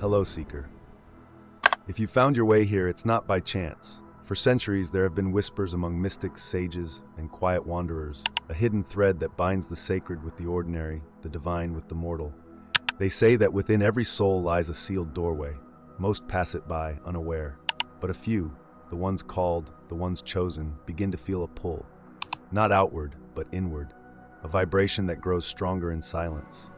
Hello, Seeker. If you found your way here, it's not by chance. For centuries, there have been whispers among mystics, sages, and quiet wanderers, a hidden thread that binds the sacred with the ordinary, the divine with the mortal. They say that within every soul lies a sealed doorway. Most pass it by, unaware. But a few, the ones called, the ones chosen, begin to feel a pull. Not outward, but inward. A vibration that grows stronger in silence.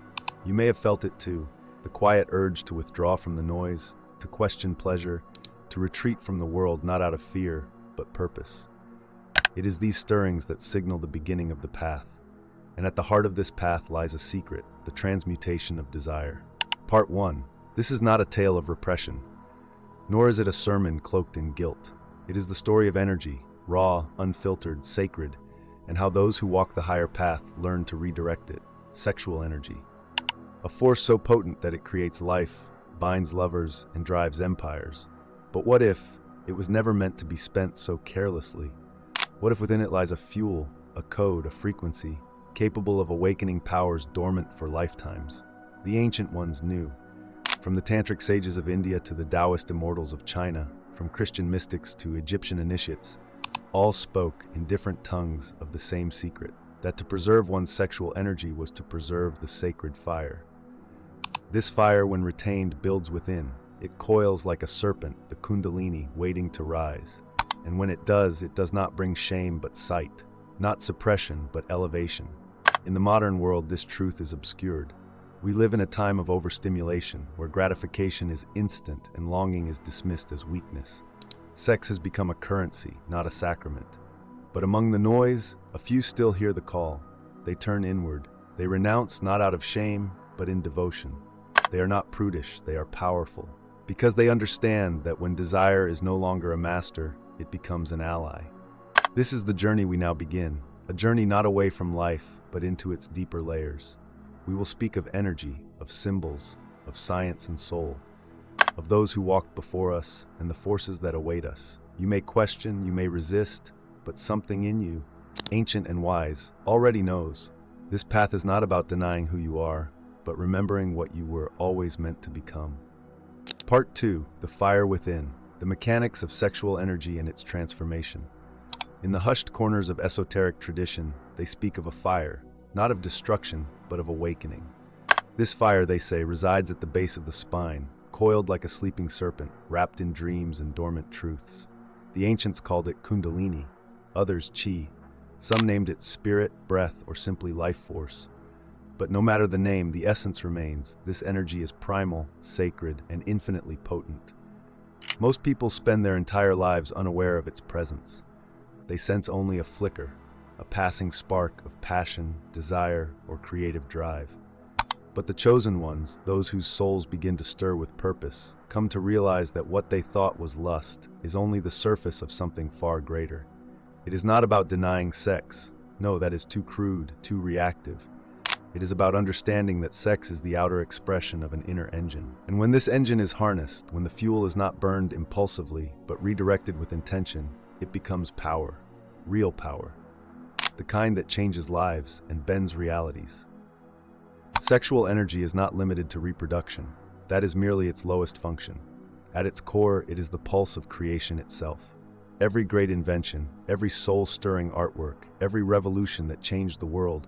You may have felt it too, the quiet urge to withdraw from the noise, to question pleasure, to retreat from the world not out of fear, but purpose. It is these stirrings that signal the beginning of the path. And at the heart of this path lies a secret, the transmutation of desire. Part 1. This is not a tale of repression, nor is it a sermon cloaked in guilt. It is the story of energy, raw, unfiltered, sacred, and how those who walk the higher path learn to redirect it. Sexual energy. A force so potent that it creates life, binds lovers, and drives empires. But what if it was never meant to be spent so carelessly? What if within it lies a fuel, a code, a frequency, capable of awakening powers dormant for lifetimes? The ancient ones knew. From the tantric sages of India to the Taoist immortals of China, from Christian mystics to Egyptian initiates, all spoke in different tongues of the same secret, that to preserve one's sexual energy was to preserve the sacred fire. This fire, when retained, builds within. It coils like a serpent, the kundalini, waiting to rise. And when it does not bring shame but sight, not suppression but elevation. In the modern world, this truth is obscured. We live in a time of overstimulation, where gratification is instant and longing is dismissed as weakness. Sex has become a currency, not a sacrament. But among the noise, a few still hear the call. They turn inward. They renounce not out of shame, but in devotion. They are not prudish, they are powerful. Because they understand that when desire is no longer a master, it becomes an ally. This is the journey we now begin, a journey not away from life, but into its deeper layers. We will speak of energy, of symbols, of science and soul, of those who walked before us and the forces that await us. You may question, you may resist, but something in you, ancient and wise, already knows. This path is not about denying who you are, but remembering what you were always meant to become. Part 2. The Fire Within. The mechanics of sexual energy and its transformation. In the hushed corners of esoteric tradition, they speak of a fire, not of destruction, but of awakening. This fire, they say, resides at the base of the spine, coiled like a sleeping serpent, wrapped in dreams and dormant truths. The ancients called it kundalini, others chi. Some named it spirit, breath, or simply life force. But no matter the name, the essence remains. This energy is primal, sacred, and infinitely potent. Most people spend their entire lives unaware of its presence. They sense only a flicker, a passing spark of passion, desire, or creative drive. But the chosen ones, those whose souls begin to stir with purpose, come to realize that what they thought was lust is only the surface of something far greater. It is not about denying sex. No, that is too crude, too reactive. It is about understanding that sex is the outer expression of an inner engine. And when this engine is harnessed, when the fuel is not burned impulsively, but redirected with intention, it becomes power, real power. The kind that changes lives and bends realities. Sexual energy is not limited to reproduction. That is merely its lowest function. At its core, it is the pulse of creation itself. Every great invention, every soul-stirring artwork, every revolution that changed the world,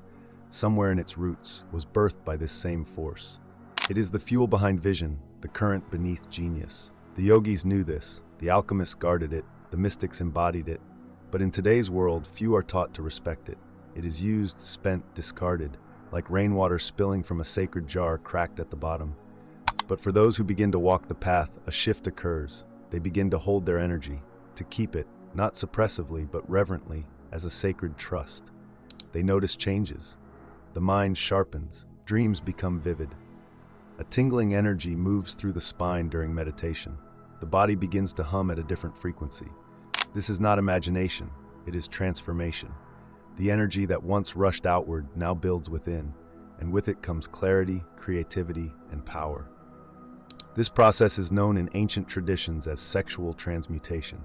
somewhere in its roots, was birthed by this same force. It is the fuel behind vision, the current beneath genius. The yogis knew this, the alchemists guarded it, the mystics embodied it. But in today's world, few are taught to respect it. It is used, spent, discarded, like rainwater spilling from a sacred jar cracked at the bottom. But for those who begin to walk the path, a shift occurs. They begin to hold their energy, to keep it, not suppressively, but reverently, as a sacred trust. They notice changes. The mind sharpens, dreams become vivid. A tingling energy moves through the spine during meditation. The body begins to hum at a different frequency. This is not imagination, it is transformation. The energy that once rushed outward now builds within, and with it comes clarity, creativity, and power. This process is known in ancient traditions as sexual transmutation.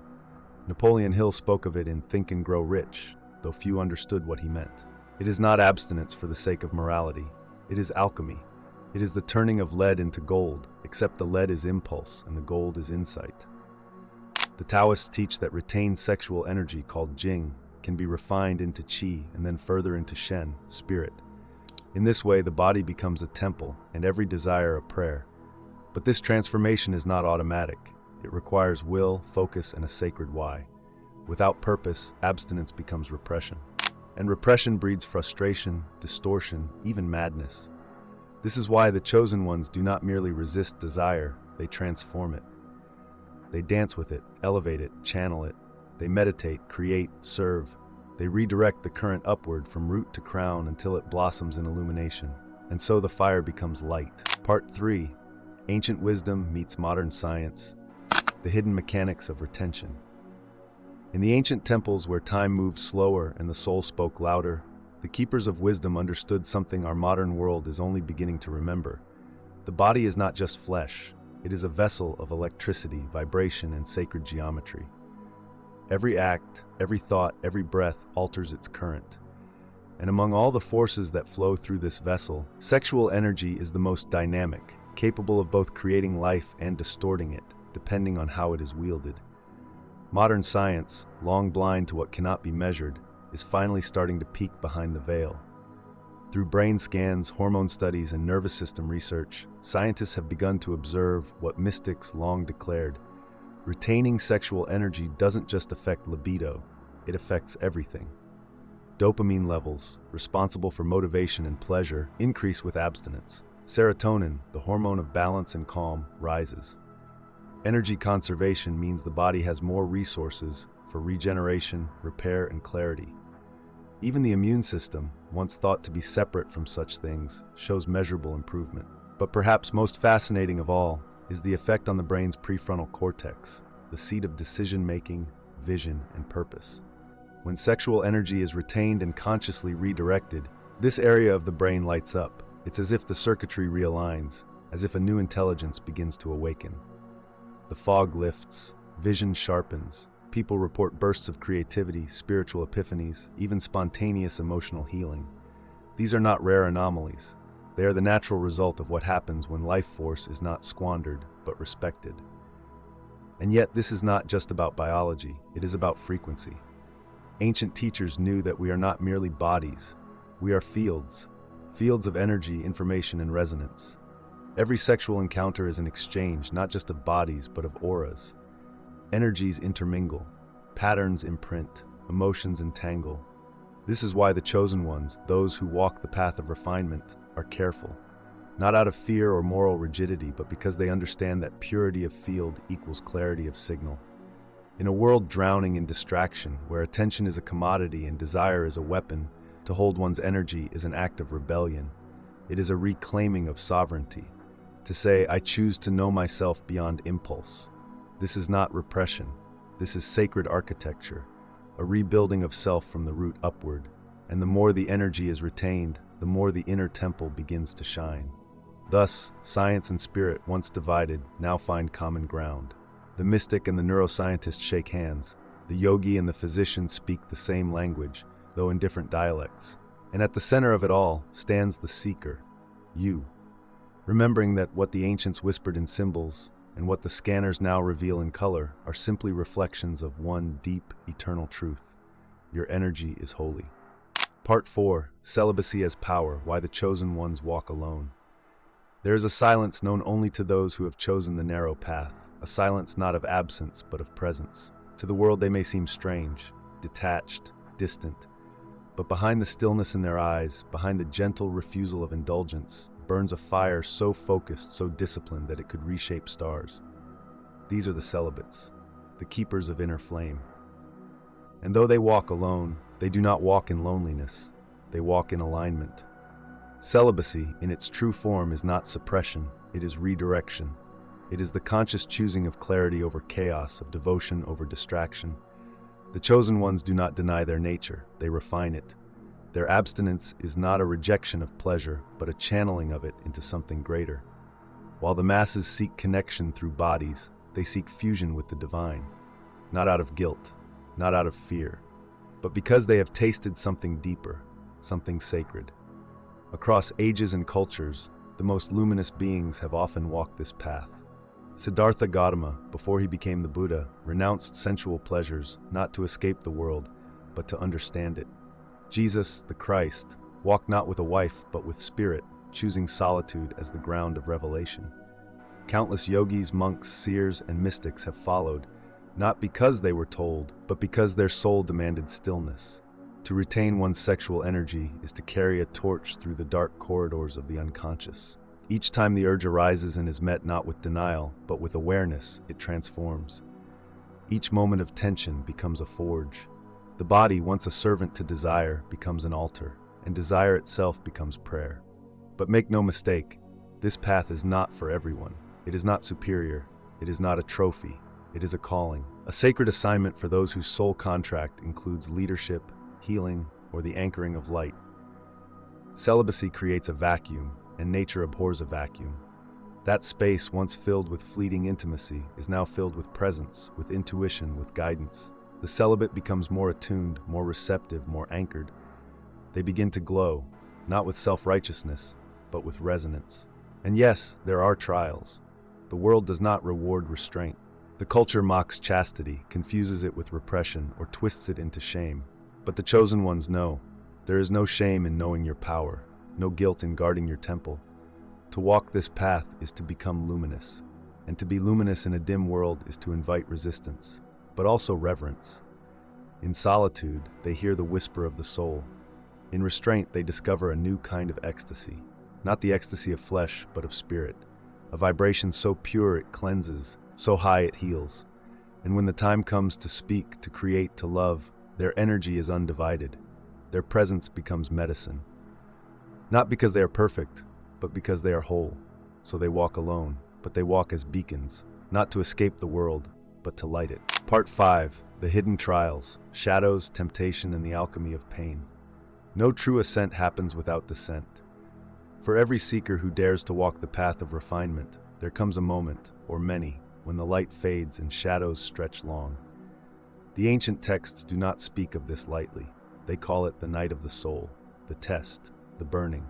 Napoleon Hill spoke of it in Think and Grow Rich, though few understood what he meant. It is not abstinence for the sake of morality. It is alchemy. It is the turning of lead into gold, except the lead is impulse and the gold is insight. The Taoists teach that retained sexual energy, called Jing, can be refined into qi and then further into shen, spirit. In this way, the body becomes a temple and every desire a prayer. But this transformation is not automatic. It requires will, focus, and a sacred why. Without purpose, abstinence becomes repression. And repression breeds frustration, distortion, even madness. This is why the chosen ones do not merely resist desire, they transform it. They dance with it, elevate it, channel it. They meditate, create, serve. They redirect the current upward from root to crown until it blossoms in illumination. And so the fire becomes light. Part 3. Ancient wisdom meets modern science. The hidden mechanics of retention. In the ancient temples where time moved slower and the soul spoke louder, the keepers of wisdom understood something our modern world is only beginning to remember. The body is not just flesh. It is a vessel of electricity, vibration, and sacred geometry. Every act, every thought, every breath alters its current. And among all the forces that flow through this vessel, sexual energy is the most dynamic, capable of both creating life and distorting it, depending on how it is wielded. Modern science, long blind to what cannot be measured, is finally starting to peek behind the veil. Through brain scans, hormone studies, and nervous system research, scientists have begun to observe what mystics long declared. Retaining sexual energy doesn't just affect libido, it affects everything. Dopamine levels, responsible for motivation and pleasure, increase with abstinence. Serotonin, the hormone of balance and calm, rises. Energy conservation means the body has more resources for regeneration, repair, and clarity. Even the immune system, once thought to be separate from such things, shows measurable improvement. But perhaps most fascinating of all is the effect on the brain's prefrontal cortex, the seat of decision-making, vision, and purpose. When sexual energy is retained and consciously redirected, this area of the brain lights up. It's as if the circuitry realigns, as if a new intelligence begins to awaken. The fog lifts, vision sharpens, people report bursts of creativity, spiritual epiphanies, even spontaneous emotional healing. These are not rare anomalies. They are the natural result of what happens when life force is not squandered, but respected. And yet, this is not just about biology, it is about frequency. Ancient teachers knew that we are not merely bodies, we are fields of energy, information, and resonance. Every sexual encounter is an exchange, not just of bodies, but of auras. Energies intermingle, patterns imprint, emotions entangle. This is why the chosen ones, those who walk the path of refinement, are careful, not out of fear or moral rigidity, but because they understand that purity of field equals clarity of signal. In a world drowning in distraction, where attention is a commodity and desire is a weapon, to hold one's energy is an act of rebellion. It is a reclaiming of sovereignty. To say, I choose to know myself beyond impulse. This is not repression. This is sacred architecture, a rebuilding of self from the root upward. And the more the energy is retained, the more the inner temple begins to shine. Thus, science and spirit, once divided, now find common ground. The mystic and the neuroscientist shake hands. The yogi and the physician speak the same language, though in different dialects. And at the center of it all stands the seeker, you. Remembering that what the ancients whispered in symbols and what the scanners now reveal in color are simply reflections of one deep, eternal truth. Your energy is holy. Part 4. Celibacy as Power, Why the Chosen Ones Walk Alone. There is a silence known only to those who have chosen the narrow path, a silence not of absence but of presence. To the world they may seem strange, detached, distant, but behind the stillness in their eyes, behind the gentle refusal of indulgence, burns a fire so focused, so disciplined that it could reshape stars. These are the celibates, the keepers of inner flame. And though they walk alone, they do not walk in loneliness, they walk in alignment. Celibacy, in its true form, is not suppression, it is redirection. It is the conscious choosing of clarity over chaos, of devotion over distraction. The chosen ones do not deny their nature, they refine it. Their abstinence is not a rejection of pleasure, but a channeling of it into something greater. While the masses seek connection through bodies, they seek fusion with the divine, not out of guilt, not out of fear, but because they have tasted something deeper, something sacred. Across ages and cultures, The most luminous beings have often walked this path. Siddhartha Gautama, before he became the Buddha, renounced sensual pleasures not to escape the world, but to understand it. Jesus, the Christ, walked not with a wife, but with spirit, choosing solitude as the ground of revelation. Countless yogis, monks, seers, and mystics have followed, not because they were told, but because their soul demanded stillness. To retain one's sexual energy is to carry a torch through the dark corridors of the unconscious. Each time the urge arises and is met not with denial, but with awareness, it transforms. Each moment of tension becomes a forge. The body, once a servant to desire, becomes an altar, and desire itself becomes prayer. But make no mistake, this path is not for everyone. It is not superior. It is not a trophy. It is a calling, a sacred assignment for those whose soul contract includes leadership, healing, or the anchoring of light. Celibacy creates a vacuum, and nature abhors a vacuum. That space, once filled with fleeting intimacy, is now filled with presence, with intuition, with guidance. The celibate becomes more attuned, more receptive, more anchored. They begin to glow, not with self-righteousness, but with resonance. And yes, there are trials. The world does not reward restraint. The culture mocks chastity, confuses it with repression, or twists it into shame. But the chosen ones know, there is no shame in knowing your power, no guilt in guarding your temple. To walk this path is to become luminous, and to be luminous in a dim world is to invite resistance, but also reverence. In solitude, they hear the whisper of the soul. In restraint, they discover a new kind of ecstasy, not the ecstasy of flesh, but of spirit, a vibration so pure it cleanses, so high it heals. And when the time comes to speak, to create, to love, their energy is undivided. Their presence becomes medicine. Not because they are perfect, but because they are whole. So they walk alone, but they walk as beacons, not to escape the world, but to light it. Part 5. The Hidden Trials, Shadows, Temptation, and the Alchemy of Pain. No true ascent happens without descent. For every seeker who dares to walk the path of refinement, there comes a moment, or many, when the light fades and shadows stretch long. The ancient texts do not speak of this lightly. They call it the night of the soul, the test, the burning.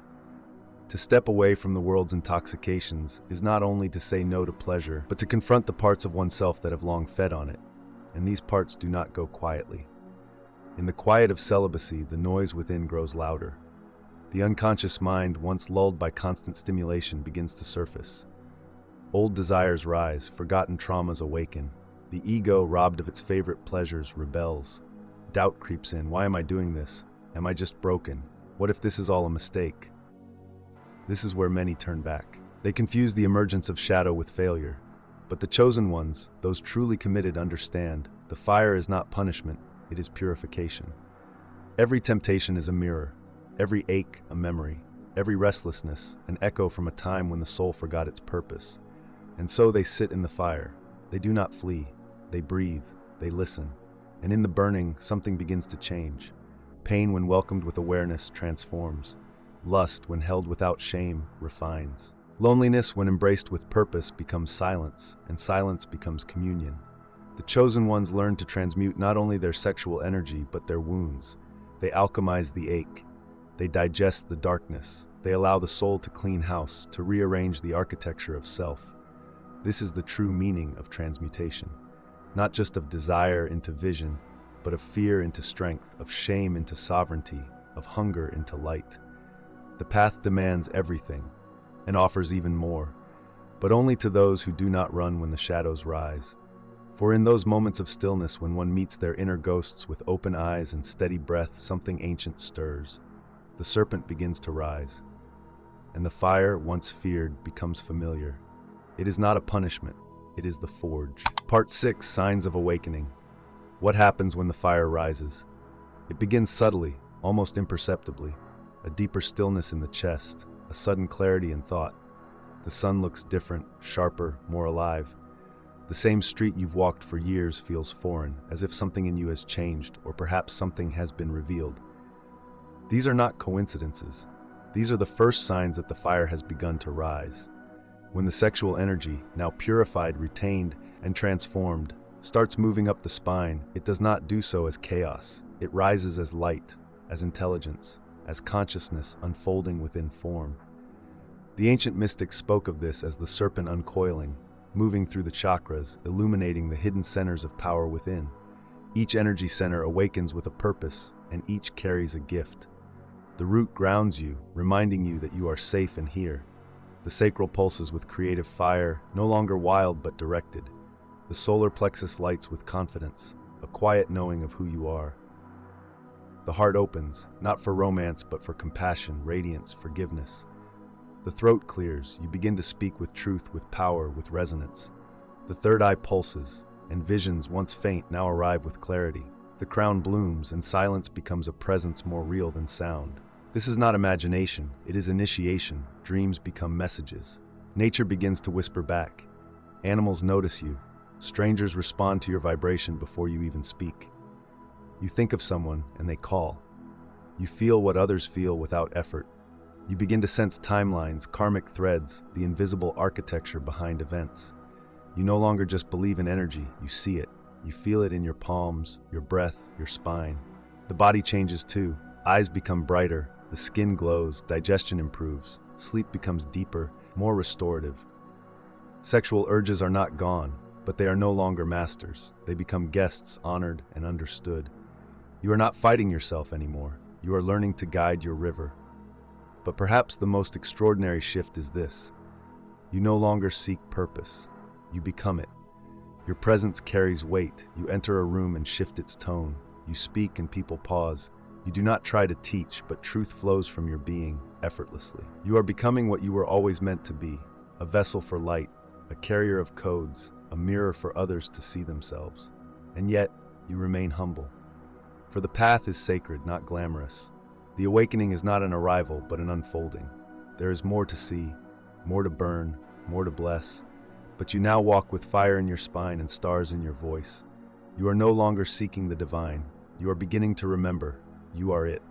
To step away from the world's intoxications is not only to say no to pleasure, but to confront the parts of oneself that have long fed on it. And these parts do not go quietly. In the quiet of celibacy, the noise within grows louder. The unconscious mind, once lulled by constant stimulation, begins to surface. Old desires rise, forgotten traumas awaken. The ego, robbed of its favorite pleasures, rebels. Doubt creeps in. Why am I doing this? Am I just broken? What if this is all a mistake? This is where many turn back. They confuse the emergence of shadow with failure. But the chosen ones, those truly committed, understand the fire is not punishment, it is purification. Every temptation is a mirror, every ache a memory, every restlessness an echo from a time when the soul forgot its purpose. And so they sit in the fire. They do not flee, they breathe, they listen. And in the burning, something begins to change. Pain, when welcomed with awareness, transforms. Lust, when held without shame, refines. Loneliness, when embraced with purpose, becomes silence, and silence becomes communion. The chosen ones learn to transmute not only their sexual energy, but their wounds. They alchemize the ache. They digest the darkness. They allow the soul to clean house, to rearrange the architecture of self. This is the true meaning of transmutation. Not just of desire into vision, but of fear into strength, of shame into sovereignty, of hunger into light. The path demands everything, and offers even more, but only to those who do not run when the shadows rise. For in those moments of stillness, when one meets their inner ghosts with open eyes and steady breath, something ancient stirs. The serpent begins to rise, and the fire, once feared, becomes familiar. It is not a punishment, it is the forge. Part 6. Signs of Awakening. What happens when the fire rises? It begins subtly, almost imperceptibly. A deeper stillness in the chest, a sudden clarity in thought. The sun looks different, sharper, more alive. The same street you've walked for years feels foreign, as if something in you has changed, or perhaps something has been revealed. These are not coincidences. These are the first signs that the fire has begun to rise. When the sexual energy, now purified, retained, and transformed, starts moving up the spine, it does not do so as chaos. It rises as light, as intelligence, as consciousness unfolding within form. The ancient mystics spoke of this as the serpent uncoiling, moving through the chakras, illuminating the hidden centers of power within. Each energy center awakens with a purpose, and each carries a gift. The root grounds you, reminding you that you are safe and here. The sacral pulses with creative fire, no longer wild but directed. The solar plexus lights with confidence, a quiet knowing of who you are. The heart opens, not for romance but for compassion, radiance, forgiveness. The throat clears, you begin to speak with truth, with power, with resonance. The third eye pulses, and visions once faint now arrive with clarity. The crown blooms, and silence becomes a presence more real than sound. This is not imagination, it is initiation. Dreams become messages. Nature begins to whisper back. Animals notice you. Strangers respond to your vibration before you even speak. You think of someone, and they call. You feel what others feel without effort. You begin to sense timelines, karmic threads, the invisible architecture behind events. You no longer just believe in energy, you see it. You feel it in your palms, your breath, your spine. The body changes too. Eyes become brighter, the skin glows, digestion improves, sleep becomes deeper, more restorative. Sexual urges are not gone, but they are no longer masters. They become guests, honored and understood. You are not fighting yourself anymore. You are learning to guide your river. But perhaps the most extraordinary shift is this. You no longer seek purpose. You become it. Your presence carries weight. You enter a room and shift its tone. You speak and people pause. You do not try to teach, but truth flows from your being effortlessly. You are becoming what you were always meant to be, a vessel for light, a carrier of codes, a mirror for others to see themselves. And yet, you remain humble. For the path is sacred, not glamorous. The awakening is not an arrival, but an unfolding. There is more to see, more to burn, more to bless. But you now walk with fire in your spine and stars in your voice. You are no longer seeking the divine. You are beginning to remember. You are it.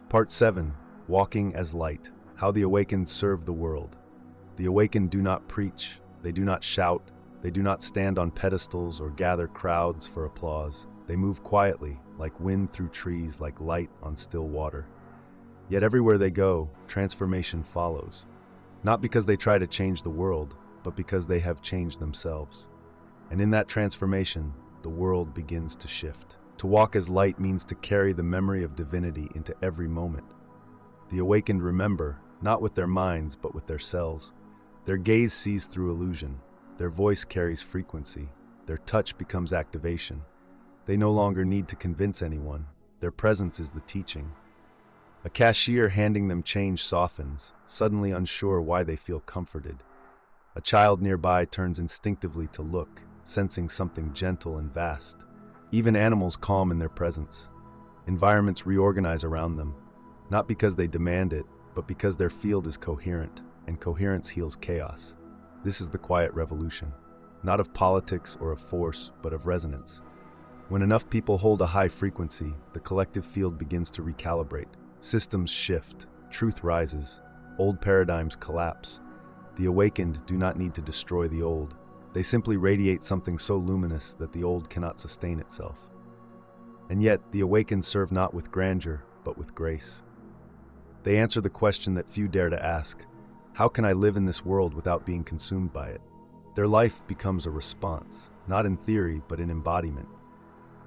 Part 7. Walking as Light. How the Awakened Serve the World. The awakened do not preach. They do not shout. They do not stand on pedestals or gather crowds for applause. They move quietly, like wind through trees, like light on still water. Yet everywhere they go, transformation follows. Not because they try to change the world, but because they have changed themselves. And in that transformation, the world begins to shift. To walk as light means to carry the memory of divinity into every moment. The awakened remember, not with their minds, but with their cells. Their gaze sees through illusion. Their voice carries frequency. Their touch becomes activation. They no longer need to convince anyone. Their presence is the teaching. A cashier handing them change softens, suddenly unsure why they feel comforted. A child nearby turns instinctively to look, sensing something gentle and vast. Even animals calm in their presence. Environments reorganize around them, not because they demand it, but because their field is coherent, and coherence heals chaos. This is the quiet revolution, not of politics or of force, but of resonance. When enough people hold a high frequency, the collective field begins to recalibrate. Systems shift, truth rises, old paradigms collapse. The awakened do not need to destroy the old. They simply radiate something so luminous that the old cannot sustain itself. And yet, the awakened serve not with grandeur, but with grace. They answer the question that few dare to ask: how can I live in this world without being consumed by it? Their life becomes a response, not in theory, but in embodiment.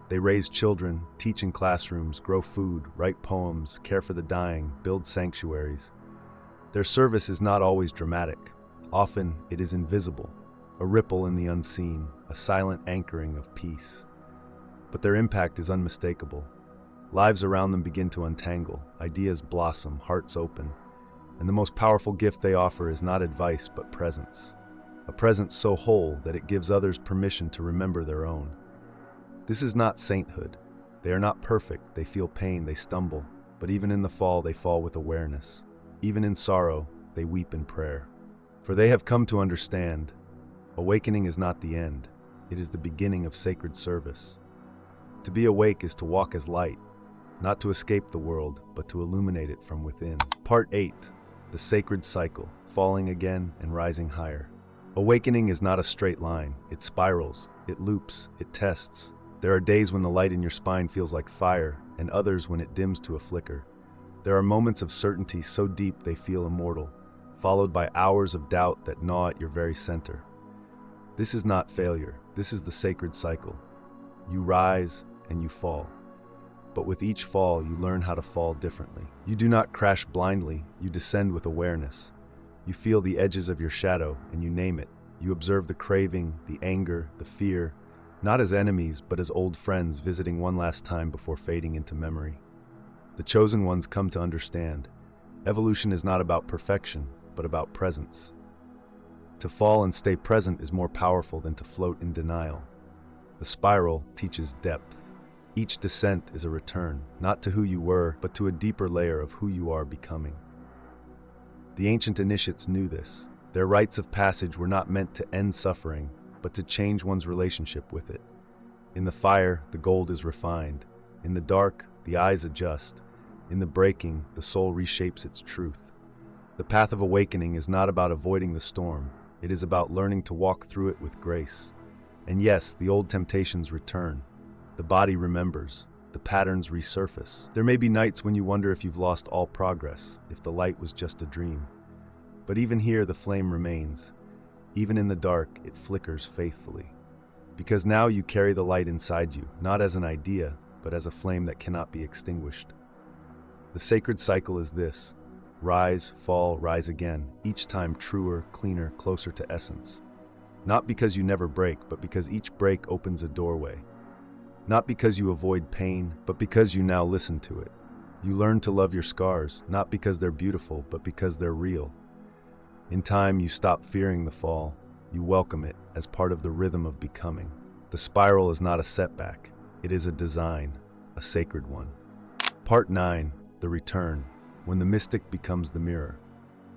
They raise children, teach in classrooms, grow food, write poems, care for the dying, build sanctuaries. Their service is not always dramatic. Often, it is invisible, a ripple in the unseen, a silent anchoring of peace. But their impact is unmistakable. Lives around them begin to untangle, ideas blossom, hearts open. And the most powerful gift they offer is not advice, but presence. A presence so whole that it gives others permission to remember their own. This is not sainthood. They are not perfect, they feel pain, they stumble, but even in the fall they fall with awareness. Even in sorrow, they weep in prayer. For they have come to understand, awakening is not the end, it is the beginning of sacred service. To be awake is to walk as light, not to escape the world, but to illuminate it from within. Part 8. The Sacred Cycle, Falling Again and Rising Higher. Awakening is not a straight line, it spirals, it loops, it tests. There are days when the light in your spine feels like fire, and others when it dims to a flicker. There are moments of certainty so deep they feel immortal, followed by hours of doubt that gnaw at your very center. This is not failure. This is the sacred cycle. You rise and you fall. But with each fall, you learn how to fall differently. You do not crash blindly, you descend with awareness. You feel the edges of your shadow and you name it. You observe the craving, the anger, the fear, not as enemies, but as old friends visiting one last time before fading into memory. The chosen ones come to understand. Evolution is not about perfection, but about presence. To fall and stay present is more powerful than to float in denial. The spiral teaches depth. Each descent is a return, not to who you were, but to a deeper layer of who you are becoming. The ancient initiates knew this. Their rites of passage were not meant to end suffering, but to change one's relationship with it. In the fire, the gold is refined. In the dark, the eyes adjust. In the breaking, the soul reshapes its truth. The path of awakening is not about avoiding the storm. It is about learning to walk through it with grace. And yes, the old temptations return. The body remembers. The patterns resurface. There may be nights when you wonder if you've lost all progress, if the light was just a dream. But even here, the flame remains. Even in the dark, it flickers faithfully. Because now you carry the light inside you, not as an idea, but as a flame that cannot be extinguished. The sacred cycle is this: rise, fall, rise again, each time truer, cleaner, closer to essence. Not because you never break, but because each break opens a doorway. Not because you avoid pain, but because you now listen to it. You learn to love your scars, not because they're beautiful, but because they're real. In time, you stop fearing the fall. You welcome it as part of the rhythm of becoming. The spiral is not a setback. It is a design, a sacred one. Part 9, the return, when the mystic becomes the mirror.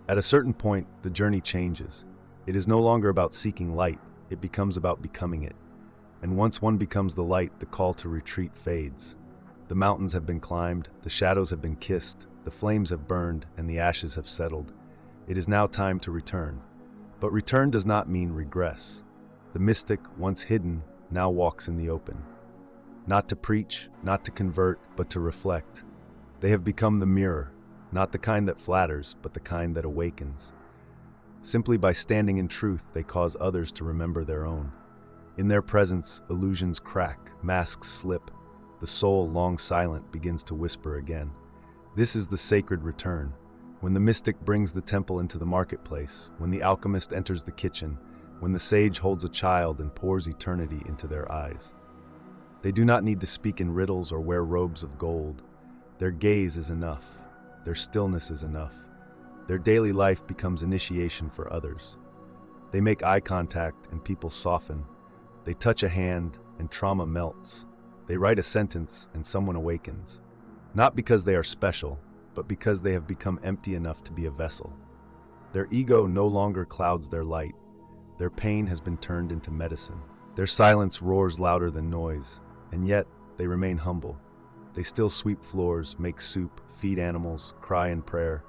At a certain point, the journey changes. It is no longer about seeking light. It becomes about becoming it. And once one becomes the light, the call to retreat fades. The mountains have been climbed, the shadows have been kissed, the flames have burned, and the ashes have settled. It is now time to return. But return does not mean regress. The mystic, once hidden, now walks in the open. Not to preach, not to convert, but to reflect. They have become the mirror, not the kind that flatters, but the kind that awakens. Simply by standing in truth, they cause others to remember their own. In their presence, illusions crack, masks slip. The soul, long silent, begins to whisper again. This is the sacred return. When the mystic brings the temple into the marketplace, when the alchemist enters the kitchen, when the sage holds a child and pours eternity into their eyes. They do not need to speak in riddles or wear robes of gold. Their gaze is enough. Their stillness is enough. Their daily life becomes initiation for others. They make eye contact and people soften. They touch a hand and trauma melts. They write a sentence and someone awakens. Not because they are special, but because they have become empty enough to be a vessel. Their ego no longer clouds their light. Their pain has been turned into medicine. Their silence roars louder than noise, and yet they remain humble. They still sweep floors, make soup, feed animals, cry in prayer.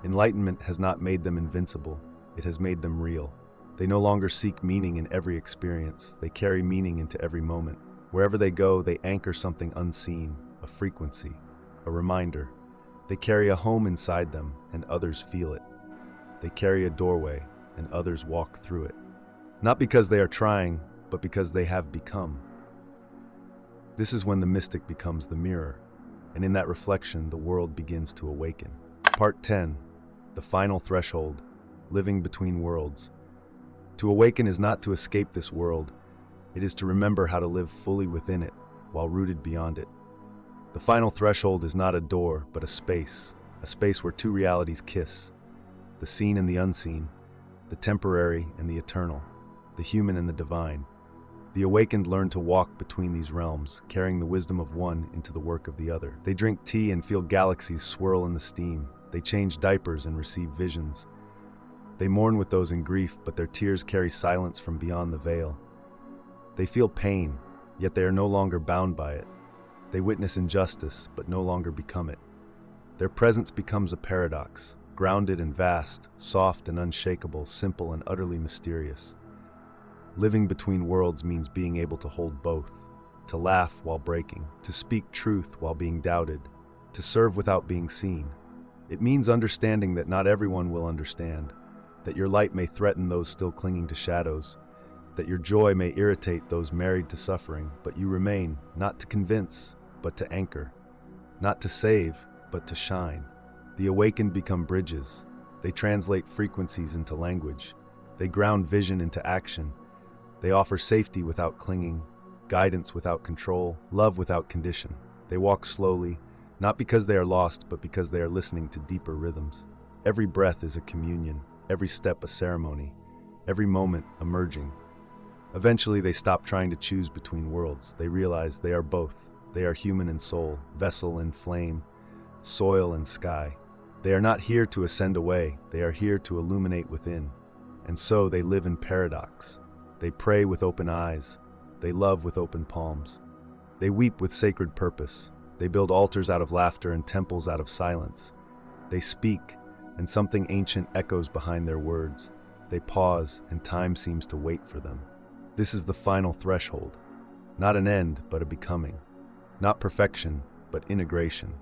Enlightenment has not made them invincible. It has made them real. They no longer seek meaning in every experience. They carry meaning into every moment. Wherever they go, they anchor something unseen, a frequency, a reminder. They carry a home inside them, and others feel it. They carry a doorway, and others walk through it. Not because they are trying, but because they have become. This is when the mystic becomes the mirror, and in that reflection, the world begins to awaken. Part 10, the final threshold, living between worlds. To awaken is not to escape this world. It is to remember how to live fully within it, while rooted beyond it. The final threshold is not a door, but a space where two realities kiss. The seen and the unseen, the temporary and the eternal, the human and the divine. The awakened learn to walk between these realms, carrying the wisdom of one into the work of the other. They drink tea and feel galaxies swirl in the steam. They change diapers and receive visions. They mourn with those in grief, but their tears carry silence from beyond the veil. They feel pain, yet they are no longer bound by it. They witness injustice, but no longer become it. Their presence becomes a paradox, grounded and vast, soft and unshakable, simple and utterly mysterious. Living between worlds means being able to hold both, to laugh while breaking, to speak truth while being doubted, to serve without being seen. It means understanding that not everyone will understand, that your light may threaten those still clinging to shadows, that your joy may irritate those married to suffering, but you remain, not to convince, but to anchor, not to save, but to shine. The awakened become bridges. They translate frequencies into language. They ground vision into action. They offer safety without clinging, guidance without control, love without condition. They walk slowly, not because they are lost, but because they are listening to deeper rhythms. Every breath is a communion, every step a ceremony, every moment a merging. Eventually, they stop trying to choose between worlds. They realize they are both. They are human and soul, vessel and flame, soil and sky. They are not here to ascend away. They are here to illuminate within. And so they live in paradox. They pray with open eyes. They love with open palms. They weep with sacred purpose. They build altars out of laughter and temples out of silence. They speak, and something ancient echoes behind their words. They pause, and time seems to wait for them. This is the final threshold. Not an end, but a becoming. Not perfection, but integration.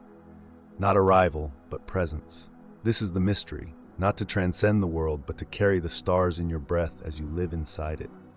Not arrival, but presence. This is the mystery, not to transcend the world, but to carry the stars in your breath as you live inside it.